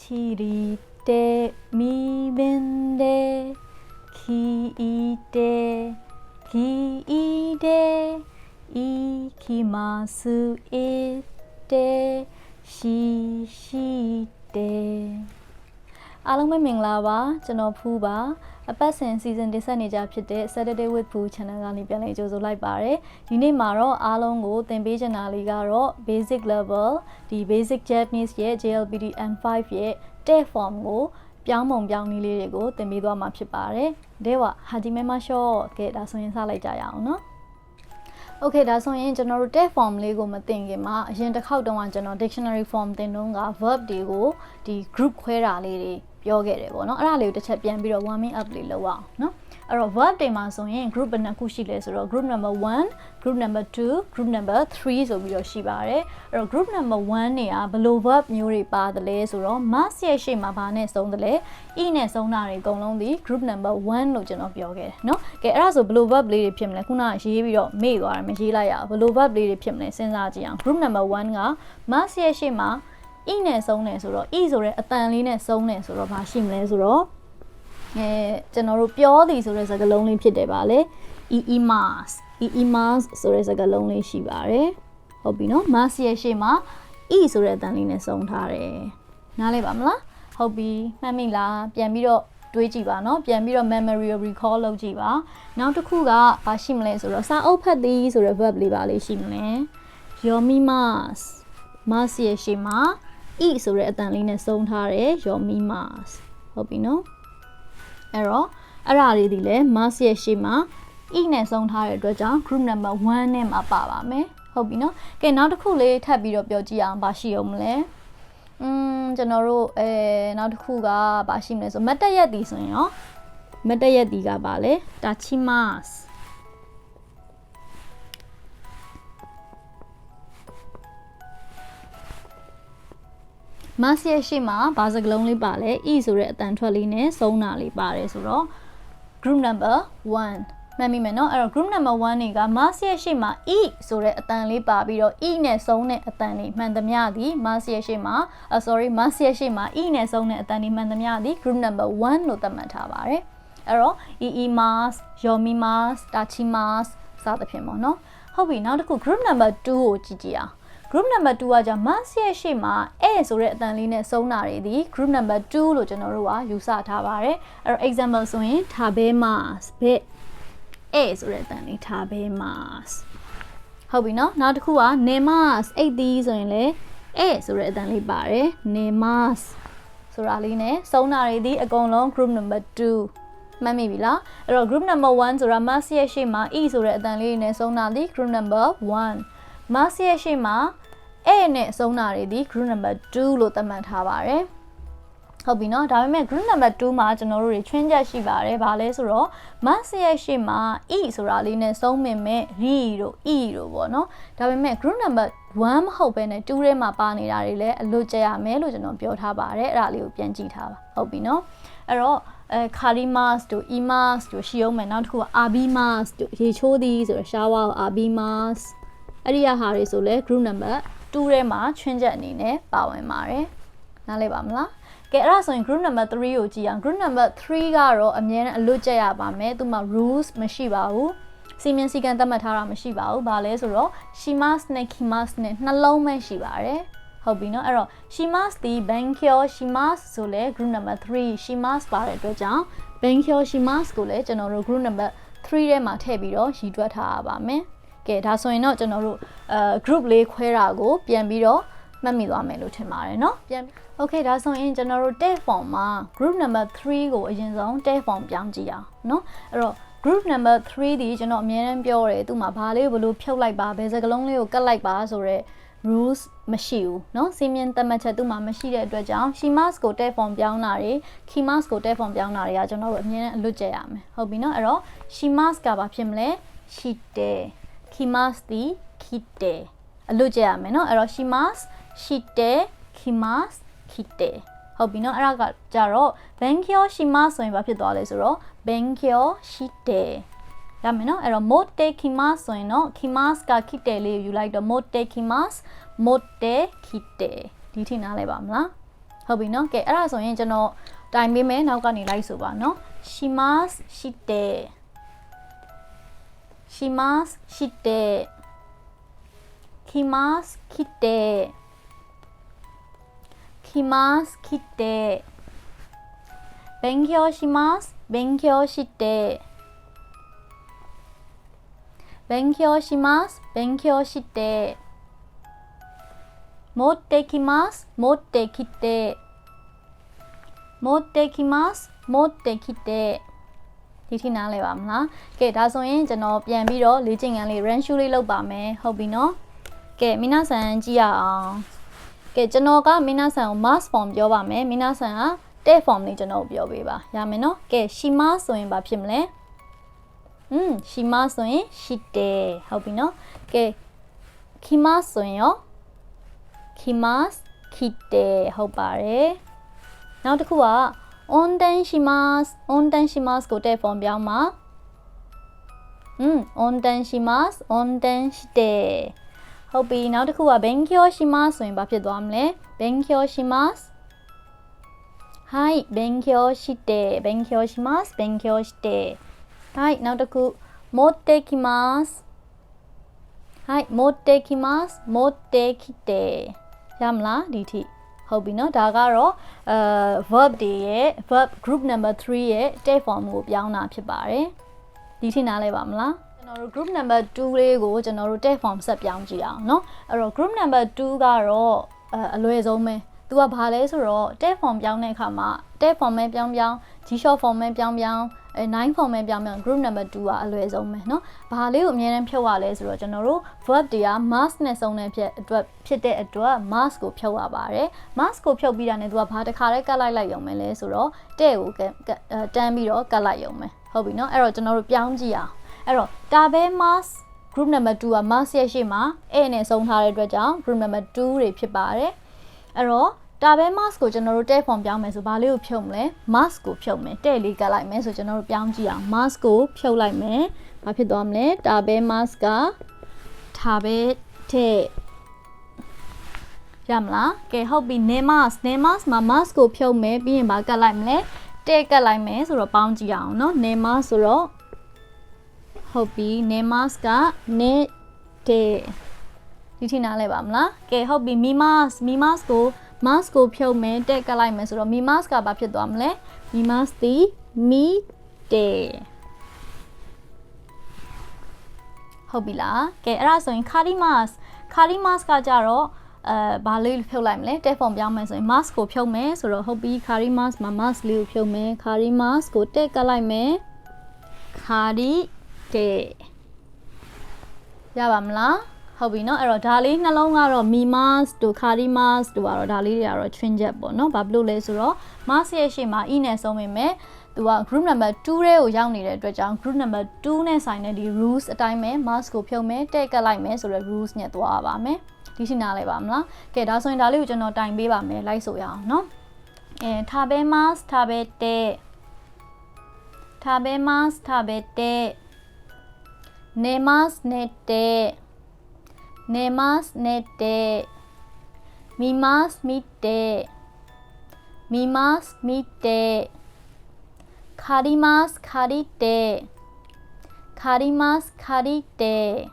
チリテミベンデ聞いて聞いて行きます行ってしてအားလုံးပဲမင်္ဂလာပါကျွန်တော်ဖူးပါအပတ်စဉ်စီဇန်တင်ဆက်နေကြဖြစ်တဲ့ Saturday with Pooh Channel ကနေပြန်လည်ကြိုဆိုလိုက်ပါတယ်ဒီနေ့မှာတော့အားလုံးကိုသင်ပေးချင်တာလေးကတော့ basic level ဒီ basic Japanese ရဲ့ JLPT N5 ရဲ့ TET form ကိုပြောင်းပုံပြောင်းနည်းလေးတွေကိုသင်ပေးသွားမှာဖြစ်ပါတယ်ဒါကဟာဂျီမဲမရှော့ကဲဒါဆိုရင်စလိုက်ကြရအောင်နော်โอเคဒါဆိုရင်ကျွန်တော်တို့ TET form လေးကိုမသင်ခင်မှာအရင်တစ်ခေါက်တုန်းကကျွန်တော် dictionary form သင်တုန်းက verb တွေကိုဒီ group ခွဲတာလေးတွေပြောခဲ့တယ်ပေါ့နော်အဲ့ဒါလေးကိုတစ်ချက်ပြန်ပြီးတော့ warming up လေးလုပ်အောင်နော်အဲ့တော့ verb တွေမှာဆိုရင် group ဘယ်နှခုရှိလဲဆိုတော့ group number 1 group number 2 group number 3ဆိုပြီးတော့ရှိပါတယ်အဲ့တော့ group number 1တွေကဘယ်လို verb မျိုးတွေပါတယ်လဲဆိုတော့ mas ရဲ့ရှေ့မှာဘာနဲ့ဆုံးတယ်လဲ e နဲ့ဆုံးတာတွေအကုန်လုံးဒီ group number 1လို့ကျွန်တော်ပြောခဲ့တယ်နော်ကဲအဲ့ဒါဆိုဘယ်လို verb လေးတွေဖြစ်မလဲခုနကရေးပြီးတော့မေ့သွားတယ်မရေးလိုက်ရအောင်ဘယ်လို verb လေးတွေဖြစ်မလဲစဉ်းစားကြည့်အောင် group number 1က mas ရဲ့ရှေ့မှာe နဲ့ဆုံးတယ်ဆိုတော့ e ဆိုတဲ့အတန်လေးနဲ့ဆုံးတယ်ဆိုတော့ဘာရှိမလဲဆိုတော့ကျွန်တော်တို့ပြောသည်ဆိုတဲ့စကားလုံးလေးဖြစ်တယ်ပါလေ imas ဆိုတဲ့စကားလုံးလေးရှိပါတယ်ဟုတ်ပြီနော် mas ရဲ့ရှေ့မှာ e ဆိုတဲ့အတန်လေးနဲ့ဆုံးထားတယ်နားလည်ပါမလားဟုတ်ပြီမှတ်မိလားပြန်ပြီးတော့တွေးကြည့်ပါနော်ပြန်ပြီးတော့ memory recall လုပ်ကြည့်ပါနောက်တစ်ခုကဘာရှိမလဲဆိုတော့စာအုပ်ဖတ်သည်ဆိုတဲ့ verb လေးပါလေးရှိမလဲ yomimas mas ရဲ့ရှေ့မှာe ဆိုတဲ့အတန်လေးနဲ့ဆုံးထားတယ် yomimas ဟုတ်ပြီနော်အဲ့တော့အဲ့ဒါလေးဒီလဲ mas ရဲ့ရှေ့မှာ e နဲ့ဆုံးထားတဲ့အတွက်ကြောင့် group number 1နဲ့မှာပါပါမယ်ဟုတ်ပြီနော်ကဲနောက်တစ်ခုလေးထပ်ပြီးတော့ပြောကြည့်အောင်ဘာရှိအောင်မလဲကျွန်တော်တို့နောက်တစ်ခုကဘာရှိမလဲဆိုမတ်တက်ရက်တီဆိုရင်ရောမတ်တက်ရက်တီကပါလဲ tachimas mas ရဲ့ရှေ့မှာဘာစကားလုံးလေးပါလဲ e ဆိုတဲ့အတန်ထွက်လေးနဲ့ဆုံးတာလေးပါတယ်ဆိုတော့ group number 1မှတ်မိမယ်နော်အဲ့တော့ group number 1တွေက mas ရဲ့ရှေ့မှာ e ဆိုတဲ့အတန်လေးပါပြီးတော့ e နဲ့ဆုံးတဲ့အတန်လေးမှန်သမျှသည် mas ရဲ့ရှေ့မှာmas ရဲ့ရှေ့မှာ e နဲ့ဆုံးတဲ့အတန်လေးမှန်သမျှသည် group number 1လို့သတ်မှတ်ထားပါတယ်အဲ့တော့ iimas yomimas tachimas စသဖြင့်ပေါ့နော်ဟုတ်ပြီနောက်တစ်ခု group number 2ကိုကြည့်ကြည့်အောင်group number 2ကじゃ mas ရဲ့ရှေ့မှာ a ဆိုတဲ့အတန်လေးနဲ့ဆုံးတာတွေဒီ group number 2လို့ကျွန်တော်တို့ကယူဆထားပါတယ်အဲ့တော့ example ဆိုရင် tabemas ဘဲ a ဆိုတဲ့အတန်လေး tabemas ဟုတ်ပြီနော်နောက်တစ်ခုက nemas အိတ်သည်ဆိုရင်လေ a ဆိုတဲ့အတန်လေးပါတယ် nemas ဆိုတာလေးနဲ့ဆုံးတာတွေဒီအကုန်လုံး group number 2မှတ်မိပြီလားအဲ့တော့ group number 1ဆိုတာ mas ရဲ့ရှေ့မှာ e ဆိုတဲ့အတန်လေးနဲ့ဆုံးတာဒီ group number 1 mas ရဲ့ရှေ့မှာ a နဲ့ဆုံးတာတွေဒီ group number 2လို့သတ်မှတ်ထားပါတယ်ဟုတ်ပြီနော်ဒါပေမဲ့ group number 2မှာကျွန်တော်တို့တွေချွင်းချက်ရှိပါတယ်ဘာလဲဆိုတော့ mas ရဲ့ရှေ့မှာ e ဆိုတာလေးနဲ့ဆုံးမိမဲ့ re တို့ e တို့ပေါ့နော်ဒါပေမဲ့ group number 1မဟုတ်ဘဲနဲ့2ထဲမှာပါနေတာတွေလည်းအလွတ်ကျရမယ်လို့ကျွန်တော်ပြောထားပါတယ်အဲ့ဒါလေးကိုပြန်ကြည့်ထားပါဟုတ်ပြီနော်အဲ့တော့karimas တို့ imas တို့ရှိအောင်မယ်နောက်တစ်ခုက abimas တို့ရေချိုးသည်ဆိုတော့ shower abimasအဲ့ဒီဟာတွေဆိုလဲ group number 2ထဲမှာချွင်းချက်အနေနဲ့ပါဝင်ပါတယ်နားလည်ပါမလားကဲအဲ့ဒါဆိုရင် group number 3ကိုကြည့်အောင် group number 3ကတော့အမြဲတမ်းအလွတ်ကျက်ရပါမယ်သူမှာ rules မရှိပါဘူးစီမင်းစည်းကမ်းသတ်မှတ်ထားတာမရှိပါဘူးဘာလဲဆိုတော့ shimas နဲ့ kimas နဲ့နှလုံးပဲရှိပါတယ်ဟုတ်ပြီနော်အဲ့တော့ shimas ဒီ benkyo shimas ဆိုလဲ group number 3 shimas ပါတဲ့အတွက်ကြောင့် benkyo shimas ကိုလည်းကျွန်တော်တို့ group number 3ထဲမှာထည့်ပြီးတော့ရည်တွက်ထားရပါမယ်ကဲဒါဆိုရင်တော့ကျွန်တော်တို့group လေးခွဲတာကိုပြန်ပြီးတော့မှတ်မိသွားမယ်လို့ထင်ပါတယ်เนาะပြန် Okay ဒါဆိုရင်ကျွန်တော်တို့ TET form မှာ group number 3ကိုအရင်ဆုံး TET form ပြောင်းကြည့်အောင်เนาะအဲ့တော့ group number 3ဒီကျွန်တော်အများအားပြောတယ်သူ့မှာဘာလေးကိုဘယ်လိုဖြုတ်လိုက်ပါဘယ်စကားလုံးလေးကိုကတ်လိုက်ပါဆိုတော့ rules မရှိဘူးเนาะစီမင်းသတ်မှတ်ချက်သူ့မှာမရှိတဲ့အတွက်ကြောင့် shimas ကို TET form ပြောင်းတာတွေ kimas ကို TET form ပြောင်းတာတွေကကျွန်တော်တို့အများအားအလွတ်ကျက်ရမယ်ဟုတ်ပြီเนาะအဲ့တော့ shimas ကဘာဖြစ်မလဲ shite kimas ဒီ kite အလွတ်ကျက်ရမယ်เนาะအဲ့တော့ shimas shite kimas kite ဟုတ်ပြီเนาะအဲ့ဒါကကြတော့ benkyo shimas ဆိုရင်ဘာဖြစ်သွားလဲဆိုတော့ benkyo shite ဒါမယ်เนาะအဲ့တော့ motte kimas ဆိုရင်တော့ kimas က kite လေးယူလိုက်တော့ motte kimas motte kite ဒီထိနားလဲပါမလား ဟုတ်ပြီနော်ကဲအဲ့ဒါဆိုရင်ကျွန်တော်တိုင်ပေးမယ်နောက်ကနေလိုက်ဆိုပါနော်ရှိမတ်ရှိတယ်ရှိမတ်ရှိတယ်来ます来て来ます来て勉強します勉強して勉強します勉強して持ってきます持ってきて持ってきます持ってきてဒီထိနားလဲပါမလားကဲဒါဆိုရင်ကျွန်တော်ပြန်ပြီးတော့လေ့ကျင့်ခန်းလေး run shoe လေးလုပ်ပါမယ်ဟုတ်ပြီနော်ကဲမိနာဆန်ကြည့်ရအောင်ကဲကျွန်တော်ကမိနာဆန်ကို mass form ပြောပါမယ်မိနာဆန်က tet form လေးကျွန်တော်ပြောပေးပါရမယ်နော်ကဲရှိမဆိုရင်ဘာဖြစ်မလဲရှိမဆိုရင်ရှိတယ်ဟုတ်ပြီနော်ကဲခိမဆိုရင်ရောခိမတ်ခိတယ်ဟုတ်ပါတယ်နောက်တစ်ခုက温暖します温暖しますကို tet form ပြောင်းပါ温暖します温暖してဟုတ်ပြီနောက်တစ်ခုက勉強しますဆိုရင်ဘာဖြစ်သွားမလဲ勉強しますはい勉強して勉強します勉強してはいနောက်တစ်ခု持ってきますはい持ってきます持ってきてရမလားဒီထိဟုတ်ပြီနော်ဒါကတော့verb တွေရဲ့ verb group number 3ရဲ့ tet form ကိုပြောင်းတာဖြစ်ပါတယ်ဒီထိနားလဲပါမလားကျွန်တော်တို့ group number 2လေးကိုကျွန်တော်တို့ tet form ဆက်ပြောင်းကြည့်အောင်เนาะအဲ့တော့ group number 2ကတော့အလွယ်ဆုံးပဲသူကဘာလဲဆိုတော့ tet form ပြောင်းတဲ့အခါမှာ tet form ပဲပြောင်း G short form ပဲပြောင်း 9 form ပဲပြောင်း group number 2ကအလွယ်ဆုံးပဲเนาะဘာလေးကိုအများအားဖြုတ်ရလဲဆိုတော့ကျွန်တော်တို့ verb တွေက mass နဲ့စုံတဲ့ဖြစ်တဲ့အတွက် mass ကိုဖြုတ်ရပါတယ် mass ကိုဖြုတ်ပြီးတာနဲ့သူကဘာတစ်ခါတည်းကတ်လိုက်ရုံပဲလဲဆိုတော့တဲ့ကိုတန်းပြီးတော့ကတ်လိုက်ရုံပဲဟုတ်ပြီเนาะအဲ့တော့ကျွန်တော်တို့ပြောင်းကြည့်အောင်အဲ့တော့တာဘဲ mass group number 2က mass ရဲ့ရှေ့မှာ a နဲ့စုံထားတဲ့အတွက်ကြောင့် group number 2တွေဖြစ်ပါတယ်အဲ့တော့တာဘဲ mask ကိုကျွန်တော်တို့ tet form ပြောင်းမယ်ဆိုဘာလေးကိုဖြုတ်မလဲ mask ကိုဖြုတ်မယ်တဲ့လေးကတ်လိုက်မယ်ဆိုကျွန်တော်တို့ပြောင်းကြည့်အောင် mask ကိုဖြုတ်လိုက်မယ်ဘာဖြစ်သွားမလဲတာဘဲ mask ကထားဘဲတဲ့ရမလားကဲဟုတ်ပြီ ne mask မှာ mask ကိုဖြုတ်မယ်ပြီးရင်ဘာကတ်လိုက်မလဲတဲ့ကတ်လိုက်မယ်ဆိုတော့ပေါင်းကြည့်အောင်เนาะ ne mask ဆိုတော့ဟုတ်ပြီ ne mask က ne တဲ့ဒီထိနားလဲပါမလားကဲဟုတ်ပြီ mi mask ကိုmask ကိုဖြုတ်မယ်တက်ကလိုက်မယ်ဆိုတော့ mi mask ကဘာဖြစ်သွားမလဲ mi mask ဒီ mi တဲ့ဟုတ်ပြီလားကဲအဲ့ဒါဆိုရင် kari mask ကကြတော့ဘာလေးဖြုတ်လိုက်မလဲ tet form ပြောင်းမယ်ဆိုရင် mask ကိုဖြုတ်မယ်ဆိုတော့ဟုတ်ပြီ kari mask မှာ mask လေးကိုဖြုတ်မယ် kari mask ကိုတက်ကလိုက်မယ် kari တဲ့ရပါမလားဟုတ်ပြီเนาะအဲ့တော့ဒါလေးနှလုံးကတော့ mi mask တို့ kari mask တို့ကတော့ဒါလေးတွေကတော့ twin jet ပေါ့เนาะဘာဖြစ်လို့လဲဆိုတော့ mask ရဲ့ရှေ့မှာ e နဲ့ဆုံးပေမဲ့သူက group number 2ထဲကိုရောက်နေတဲ့အတွက်ကြောင့် group number 2နဲ့ဆိုင်တဲ့ဒီ rules အတိုင်းပဲ mask ကိုဖြုတ်မယ်တက်ကတ်လိုက်မယ်ဆိုတော့ rules နဲ့သွားရပါမယ်ဒီရှင်းနားလဲပါမလားကဲဒါဆိုရင်ဒါလေးကိုကျွန်တော်တိုင်ပေးပါမယ်လိုက်ဆိုရအောင်เนาะ食べます食べて食べます食べて寝ます寝て寝ます寝て見ます見て見ます見て借ります借りて借ります借りて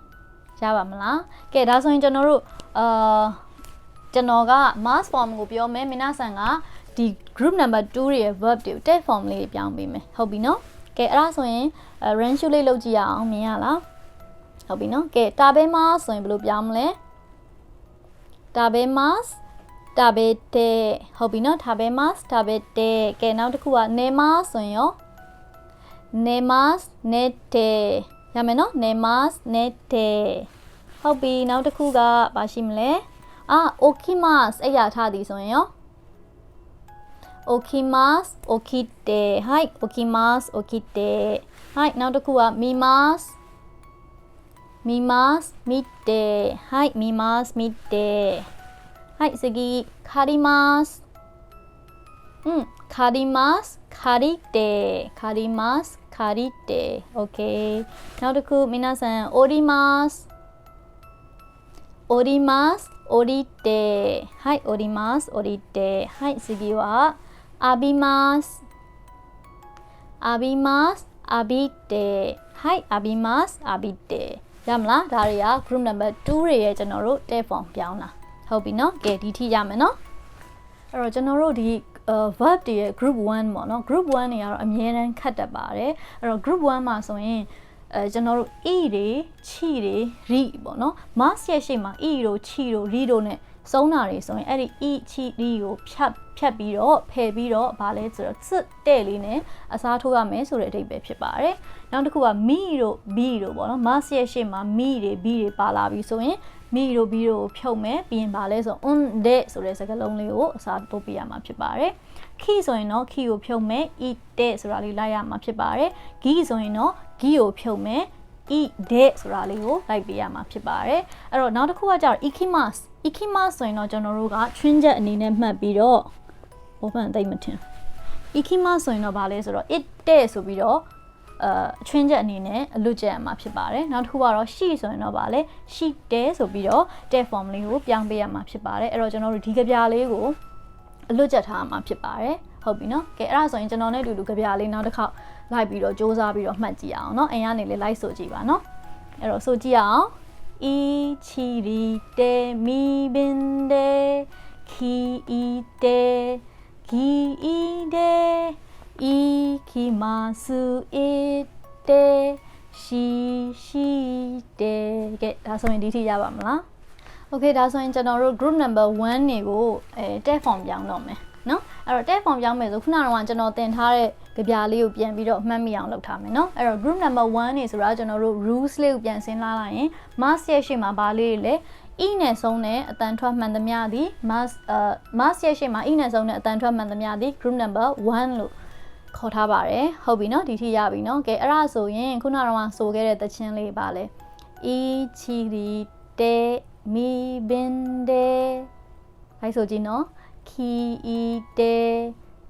ရပါမလားကဲဒါဆိုရင်ကျွန်တော်တို့ကျွန်တော်က mass form ကိုပြောမယ်မိနာဆန်ကဒီ group number 2ရဲ့ verb တွေကို tet form လေးပြောင်းပေးမယ်ဟုတ်ပြီနော်ကဲအဲ့ဒါဆိုရင် run shoe လေးလုပ်ကြည့်ရအောင်မြင်ရလားဟုတ်ပြီနော်ကဲတာဘဲ mask ဆိုရင်ဘယ်လိုပြောင်းမလဲတာဘဲ mask တာဘဲတဲ့ဟုတ်ပြီနော်တာဘဲ mask တာဘဲတဲ့ကဲနောက်တစ်ခုက ne mask ဆိုရင်ရော ne mask နေတဲ့ရမယ်နော် ne mask နေတဲ့ဟုတ်ပြီနောက်တစ်ခုကဘာရှိမလဲokimas အဲ့ရထားသည်ဆိုရင်ရော okimas okite はい okimas okite はいနောက်တစ်ခုက mimas見ます見てはい見ます見てはい次借ります借ります借りて借ります借りて OK နောက်တစ်ခု皆さん降ります降ります降 orite hai orimas orite hai sigi wa abimas abite hai abimas abite ရမလားဒါတွေက group number 2တွေရဲ့ကျွန်တော်တို့ tab form ပြောင်းတာဟုတ်ပြီเนาะကဲဒီထိရမယ်เนาะအဲ့တော့ကျွန်တော်တို့ဒီ verb တွေရဲ့ group 1ပေါ့เนาะ group 1တွေကတော့အမြဲတမ်းခတ်တတ်ပါတယ်အဲ့တော့ group 1မှာဆိုရင်ကျွန်တော်တို့ e တွေ chi တွေ ri ပေါ့เนาะ mass ရဲ့ရှေ့မှာ e တို့ chi တို့ ri တို့ နဲ့စုံးတာတွေဆိုရင်အဲ့ဒီ e chi ri ကိုဖြတ်ပြီးတော့ဖယ်ပြီးတော့ဗာလဲဆိုတော့စစ်တဲ့လေးနဲ့အစားထိုးရမယ်ဆိုတဲ့အဓိပ္ပာယ်ဖြစ်ပါတယ်နောက်တစ်ခုက mi တို့ b တို့ပေါ့နော် mass ရဲ့ရှေ့မှာ mi တွေ b တွေပါလာပြီဆိုရင် mi တို့ b တို့ကိုဖြုတ်မယ်ပြီးရင်ဗာလဲဆို de ဆိုတဲ့စကားလုံးလေးကိုအစားထိုးပြရမှာဖြစ်ပါတယ် ki ဆိုရင်တော့ ki ကိုဖြုတ်မယ် ite ဆိုတာလေးလိုက်ရမှာဖြစ်ပါတယ် gi ဆိုရင်တော့ gi ကိုဖြုတ်မယ် de ဆိုတာလေးကိုလိုက်ပေးရမှာဖြစ်ပါတယ်အဲ့တော့နောက်တစ်ခုကကျတော့ ikimas ဆိုရင်တော့ကျွန်တော်တို့က twin ချက်အနေနဲ့မှတ်ပြီးတော့ဘောပန်သိမ့်မထင် ikimas ဆိုရင်တော့ဗာလဲဆိုတော့ ite ဆိုပြီးတော့twin ချက်အနေနဲ့အလွတ်ချက်ရမှာဖြစ်ပါတယ်နောက်တစ်ခုကတော့ she ဆိုရင်တော့ဗာလဲ she တဲဆိုပြီးတော့ te form လေးကိုပြောင်းပေးရမှာဖြစ်ပါတယ်အဲ့တော့ကျွန်တော်တို့ဒီကြပြလေးကိုအလွတ်ချက်ထားမှာဖြစ်ပါတယ်ဟုတ်ပြီနော်ကဲအဲ့ဒါဆိုရင်ကျွန်တော်နဲ့အတူတူကြပြလေးနောက်တစ်ခေါက်လိုက်ပြီးတော့စူးစမ်းပြီးတော့မှတ်ကြည့်အောင်เนาะအိမ်ကနေလေလိုက်ဆိုကြည့်ပါเนาะအဲ့တော့ဆိုကြည့်အောင် ichirite mibinde kiite giide ikimasu ite shishite ကဲဒါဆိုရင်ဒီထိရပါမလား Okay ဒါဆိုရင်ကျွန်တော်တို့ group number 1နေကိုtab form ပြောင်းတော့မယ်เนาะအဲ့တော့ tab form ပြောင်းမယ်ဆိုခုနကတော့ကျွန်တော်သင်ထားတဲ့ကြပြလေးကိုပြန်ပြီးတော့မှတ်မိအောင်လုပ်ထားမယ်เนาะအဲ့တော့ group number 1နေဆိုတာကျွန်တော်တို့ rules လေးကိုပြန်ဆင်းလာလိုက်ရင် mass ရဲ့ရှေ့မှာဘာလေးတွေလဲ e နဲ့ဆုံးတဲ့အတန်ထွက်မှန်သမျှသည် mass ရဲ့ရှေ့မှာ e နဲ့ဆုံးတဲ့အတန်ထွက်မှန်သမျှသည် group number 1လို့ခေါ်ထားပါတယ်ဟုတ်ပြီเนาะဒီထိရပြီเนาะကဲအဲ့ဒါဆိုရင်ခုနကတော့ဆိုခဲ့တဲ့သချင်းလေးပါလဲ ichirite mibinde ဟိုက်ဆိုကြည့်နော် kiite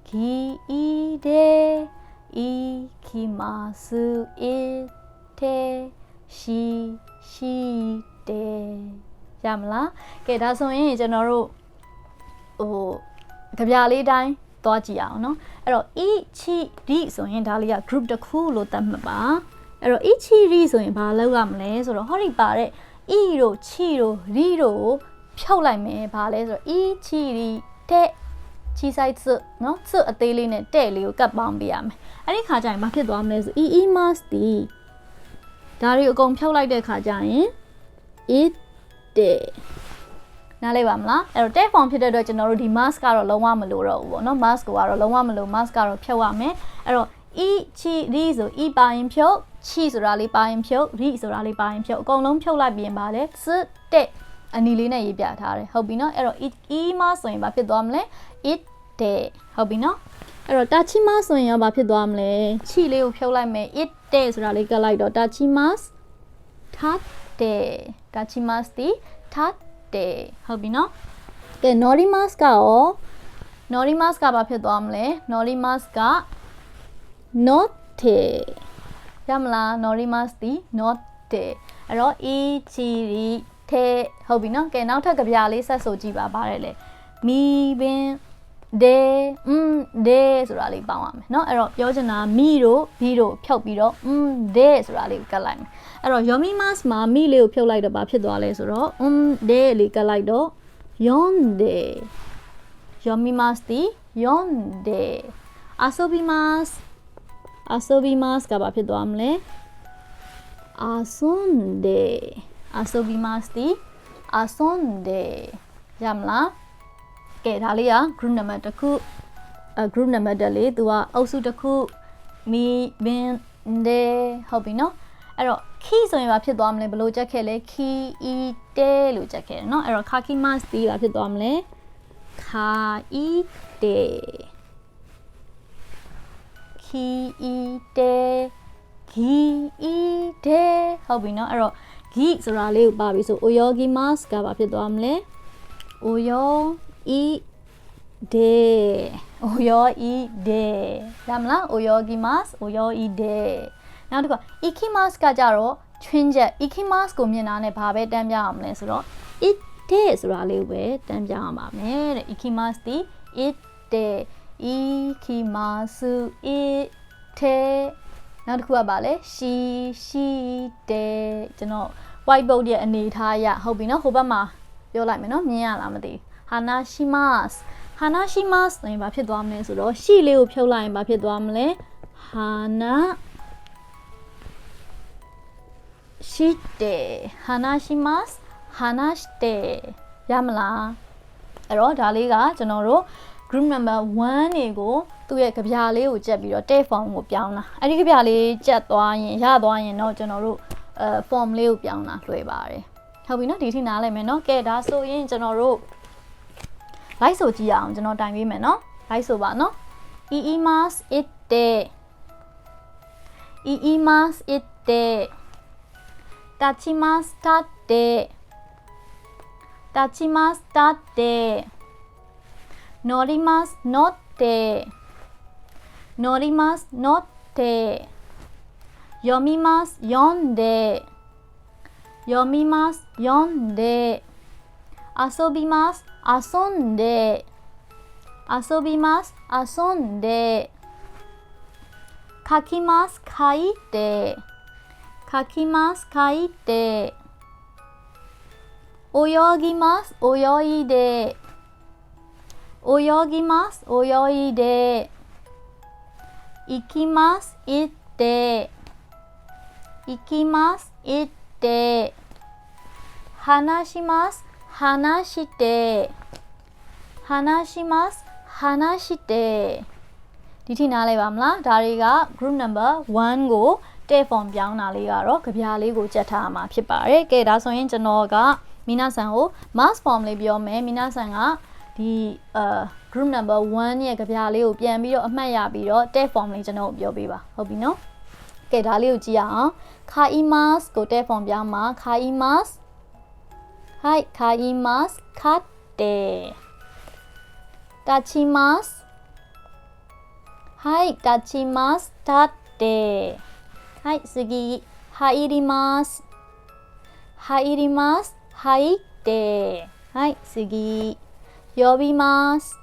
giide ikimasu ite shishite ရမလားကဲဒါဆိုရင်ကျွန်တော်တို့ကြပြလေးတိုင်းသွားကြည့်အောင်เนาะအဲ့တော့ ichi ri ဆိုရင်ဒါလေးက group တစ်ခုလို့သတ်မှတ်ပါအဲ့တော့ ichi ri ဆိုရင်ဘာလုပ်ရမလဲဆိုတော့ဟောဒီပါတဲ့ e တို့ chi တို့ ri တို့ကိုဖြုတ်လိုက်မယ်ဘာလဲဆိုတော့ ichi ri တဲ့ချီဆိုင်စွเนาะစွအသေးလေးနဲ့တဲ့လေးကိုကပ်ပေါင်းပေးရမယ်အဲ့ဒီခါကျရင်ဘာဖြစ်သွားမလဲဆို mas တီဒါတွေအကုန်ဖြုတ်လိုက်တဲ့ခါကျရင် ite နားလေးပါမလားအဲ့တော့ tab form ဖြစ်တဲ့အတွက်ကျွန်တော်တို့ဒီ mask ကတော့လုံးဝမလိုတော့ဘူးပေါ့နော် mask ကတော့လုံးဝမလို mask ကတော့ဖြုတ်ရမယ်အဲ့တော့ e chi ri ဆို e ပါရင်ဖြုတ် chi ဆိုတာလေးပါရင်ဖြုတ် ri ဆိုတာလေးပါရင်ဖြုတ်အကုန်လုံးဖြုတ်လိုက်ပြီးရင်ပါလေစွတဲ့အနီလေးနဲ့ရေးပြထားတယ်ဟုတ်ပြီနော်အဲ့တော့ e မှာဆိုရင်ဘာဖြစ်သွားမလဲ it တဲ့ဟုတ်ပြီနော်အဲ့တော့ tachimas ဆိုရင်ရောဘာဖြစ်သွားမလဲ chi လေးကိုဖြုတ်လိုက်မယ် it တဲ့ဆိုတာလေးကပ်လိုက်တော့ tachimas tachimas တီ tate ဟုတ်ပြီနော်ကဲ norimas ကရော norimas ကဘာဖြစ်သွားမလဲ norimas က note ရမလား norimas တီ note အဲ့တော့ ichiri ဟုတ်ပြီနော်ကဲနောက်ထပ်ကြပြလေးဆက်ဆိုကြည့်ပါပါတယ်လေ mi bin de de ဆိုတာလေးပေါင်းရမယ်เนาะအဲ့တော့ပြောချင်တာ mi တို့ b တို့ဖြုတ်ပြီးတော့de ဆိုတာလေးကိုကတ်လိုက်မယ်အဲ့တော့ yomimas မှာ mi လေးကိုဖြုတ်လိုက်တော့ဘာဖြစ်သွားလဲဆိုတော့ de လေးကတ်လိုက်တော့ yonde yomimas တီ yonde asobimas ကဘာဖြစ်သွားမလဲ asonde asobimas တီ asonde ရမလားကဲဒါလေးက group number တစ်ခု group number တက်လေသူကအုပ်စုတစ်ခု mi bin de ဟုတ်ပြီနော်အဲ့တော့ ki ဆိုရင်ဘာဖြစ်သွားမလဲဘယ်လိုချက်ခဲ့လဲ ki ite လို့ချက်ခဲ့တယ်နော်အဲ့တော့ kakimas တီဘာဖြစ်သွားမလဲ kaite ki ite gi ite ဟုတ်ပြီနော်အဲ့တော့ gi ဆိုတာလေးကိုပါပြီဆို oyogimas ကဘာဖြစ်သွားမလဲ oyoide ရမလား oyogimas oyoide နောက်တစ်ခါ ikimas ကကြတော့ twin ချက် ikimas ကိုမြင်တာနဲ့ဘာပဲတန်းပြအောင်လဲဆိုတော့ ite ite ဆိုတာလေးကိုပဲတန်းပြအောင်ပါမယ်တဲ့ ikimasu ဒီ ite ikimasu ite နောက်တစ်ခုကပါလဲ shite ကျွန်တော် whiteboard ရဲ့အနေထားအရဟုတ်ပြီနော်ဟိုဘက်မှာပြောလိုက်မယ်နော်မြင်ရလားမသိဘူး hanashimasu hanashimasu ဆိုရင်ဘာဖြစ်သွားမလဲဆိုတော့ရှိလေးကိုဖြုတ်လိုက်ရင်ဘာဖြစ်သွားမလဲ hana shite hanashimasu hanashite ရမလားအဲ့တော့ဒါလေးကကျွန်တော်တို့ group number 1တွေကိုသူ့ရဲ့ကြပြလေးကိုကြက်ပြီးတော့ tag form ကိုပြောင်းတာအဲ့ဒီကြပြလေးကြက်သွားရင်ရသွားရင်တော့ကျွန်တော်တို့form လေးကိုပြောင်းတာတွေ့ပါတယ်ဟုတ်ပြီနော်ဒီထိနားလိုက်မယ်နော်ကဲဒါဆိုရင်ကျွန်တော်တို့ လိုက်ဆိုကြည့်အောင်ကျွန်တော်တိုင်ပေးမယ်နော်လိုက်ဆိုပါနော် iimasu ite iimasu ite tachimasu tatte tachimasu tatte norimasu notte norimasu notte yomimasu yonde yomimasu yonde asobimasu asonde asobimasu asonde kakimasu kaite kakimasu kaite oyogimasu oyoide oyogimasu oyoide ikimasu ite ikimasu ite hanashimasu hanashite hanashimasu hanashite ဒီထိနားလဲပါမလားဒါတွေက group number 1ကို tag form ပြောင်းတာလေးကတော့ကြပြလေးကိုကြက်ထားမှာဖြစ်ပါတယ်ကဲဒါဆိုရင်ကျွန်တော်ကမိနာဆန်ကို mass form လေးပြောမယ်မိနာဆန်ကဒီ group number 1ရဲ့ကြပြလေးကိုပြန်ပြီးတော့အမှတ်ရပြီးတော့ tag form လေးကျွန်တော်ပြောပေးပါဟုတ်ပြီနော်ကဲဒါလေးကိုကြည့်ရအောင် kaimasu ကို tag form ပြောင်းမှာ kaimasuはいkaimasu katte tachimasuはいtachimasu tatteはい次入ります入ります入ってはい次呼びます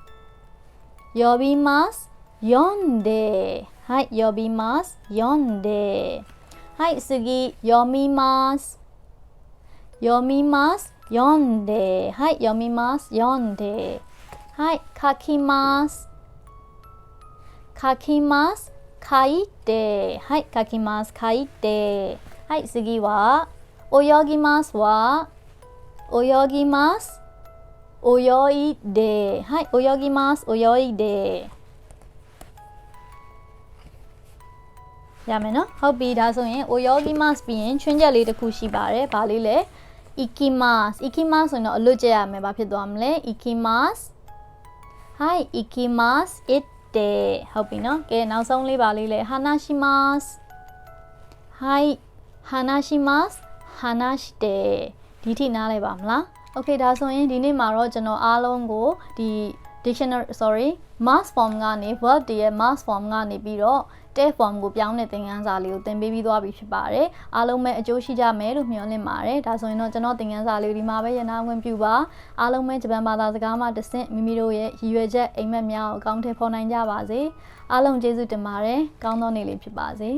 呼びます読んではい呼びます読んではい次読みます読みます読んではい読みます読んではい書きます書きます書いてはい書きます書いてはい次は泳ぎますは泳ぎます泳いではい泳ぎます泳いでရမယ်နော်ဟုတ်ပြီဒါဆိုရင်泳ぎますပြီးရင်ချွင်းချက်လေးတစ်ခုရှိပါတယ်ဗာလေးလေikimasu ikimasu ဆိုရင်တော့အလွတ်ကျက်ရမယ်ဘာဖြစ်သွားမလဲ ikimasu はいikimasu ite ဟုတ်ပြီနော်ကဲနောက်ဆုံးလေးပါလေးလေ hanashimasu はい hanashimasu hanashite ဒီထိနားလိုက်ပါမလား okay ဒါဆိုရင်ဒီနေ့မှာတော့ကျွန်တော်အားလုံးကိုဒီ dictionary mass form ကနေ verb တွေရဲ့ mass form ကနေပြီးတော့ tag form ကိုပြောင်းတဲ့သင်ခန်းစာလေးကိုသင်ပေးပြီးသွားပြီဖြစ်ပါတယ်အားလုံးပဲအကျိုးရှိကြမယ်လို့မျှော်လင့်ပါတယ်ဒါဆိုရင်တော့ကျွန်တော်သင်ခန်းစာလေးဒီမှာပဲရနာခွင့်ပြုပါအားလုံးပဲဂျပန်ဘာသာစကားမှတစ်ဆင့်မိမိတို့ရဲ့ရည်ရွယ်ချက်အိမ်မက်များကိုအကောင့်ထဲပေါ်နိုင်ကြပါစေအားလုံးကျေးဇူးတင်ပါတယ်ကောင်းသောနေ့လေးဖြစ်ပါစေ